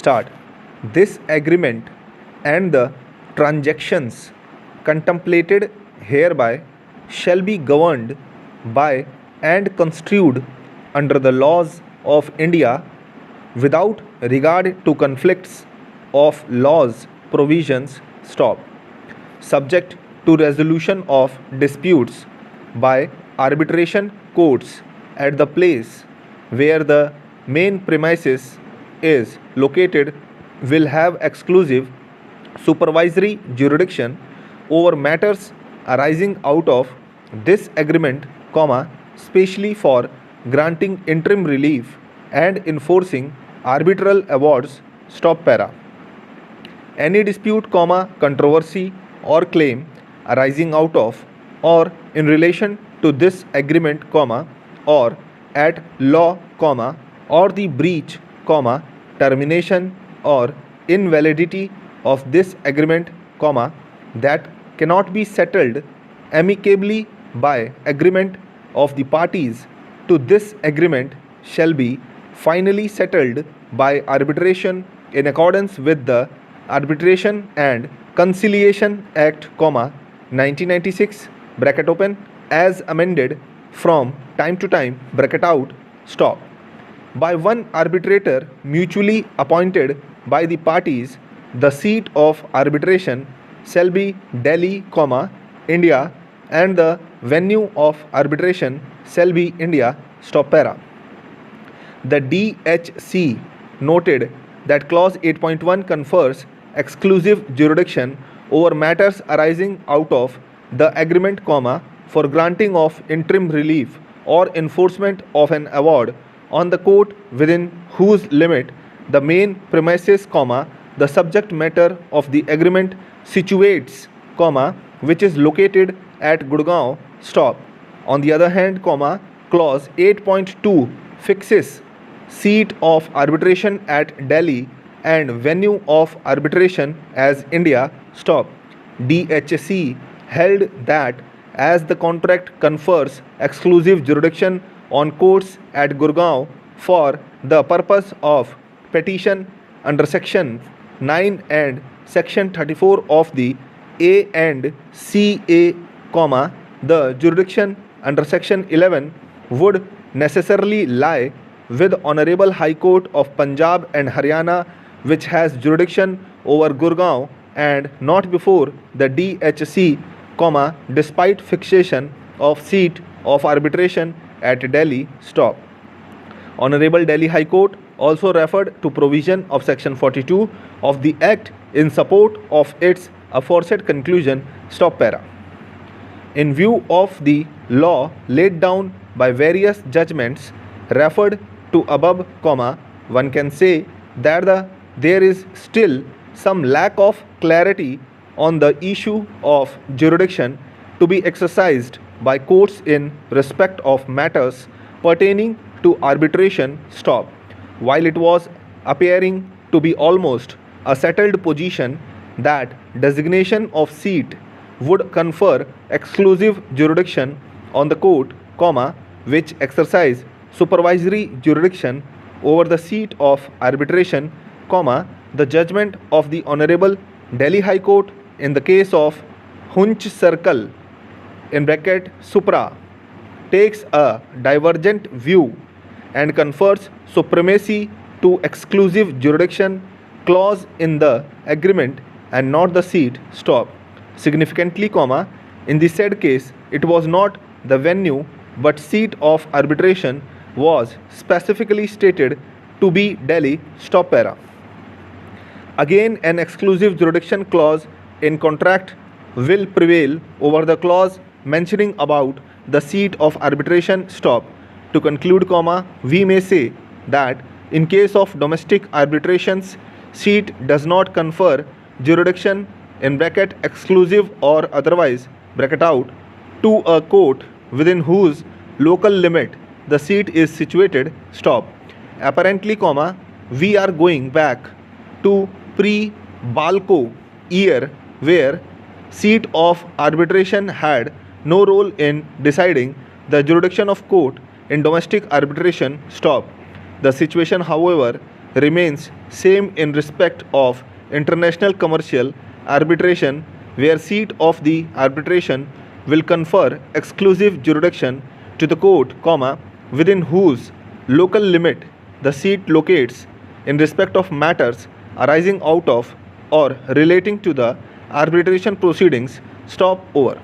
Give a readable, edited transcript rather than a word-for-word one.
start. This agreement and the transactions contemplated hereby shall be governed by and construed under the laws of India without regard to conflicts of laws provisions stop, subject to resolution of disputes by arbitration courts at the place where the main premises is located will have exclusive supervisory jurisdiction over matters arising out of this agreement, specially for granting interim relief and enforcing arbitral awards. Stop para. Any dispute, controversy or claim arising out of or in relation to this agreement, or at law, or the breach, termination or invalidity of this agreement, that cannot be settled amicably by agreement of the parties to this agreement shall be finally settled by arbitration in accordance with the Arbitration and Conciliation Act, 1996, bracket open, as amended from time to time, bracket out, stop, by one arbitrator mutually appointed by the parties. The seat of arbitration shall be Delhi, India, and the venue of arbitration shall be India. Stop para. The DHC noted that clause 8.1 confers exclusive jurisdiction over matters arising out of the agreement, for granting of interim relief or enforcement of an award on the court within whose limit the main premises, the subject matter of the agreement situates, which is located at Gurgaon. Stop. On the other hand, clause 8.2 fixes seat of arbitration at Delhi and venue of arbitration as India. Stop. DHC held that as the contract confers exclusive jurisdiction on courts at Gurgaon for the purpose of petition under section 9 and section 34 of the A and CA, the jurisdiction under section 11 would necessarily lie with Honorable High Court of Punjab and Haryana, which has jurisdiction over Gurgaon, and not before the DHC, despite fixation of seat of arbitration at Delhi. Stop. Honorable Delhi High Court also referred to provision of section 42 of the Act in support of its aforesaid conclusion. Stop para. In view of the law laid down by various judgments referred to above, one can say that there is still some lack of clarity on the issue of jurisdiction to be exercised by courts in respect of matters pertaining to arbitration. Stop. While it was appearing to be almost a settled position that designation of seat would confer exclusive jurisdiction on the court, which exercise supervisory jurisdiction over the seat of arbitration, the judgment of the Honorable Delhi High Court in the case of Hunch Circle in bracket Supra takes a divergent view and confers supremacy to exclusive jurisdiction clause in the agreement and not the seat. Stop. Significantly, in the said case, it was not the venue but seat of arbitration was specifically stated to be Delhi. Stop para. Again, an exclusive jurisdiction clause in contract will prevail over the clause mentioning about the seat of arbitration. Stop. To conclude, we may say that in case of domestic arbitrations, seat does not confer jurisdiction in bracket exclusive or otherwise bracket out to a court within whose local limit the seat is situated. Stop. Apparently, we are going back to pre-Balco year where seat of arbitration had no role in deciding the jurisdiction of court in domestic arbitration. Stop. The situation, however, remains same in respect of international commercial arbitration, where seat of the arbitration will confer exclusive jurisdiction to the court, within whose local limit the seat locates in respect of matters arising out of or relating to the arbitration proceedings. Stop over.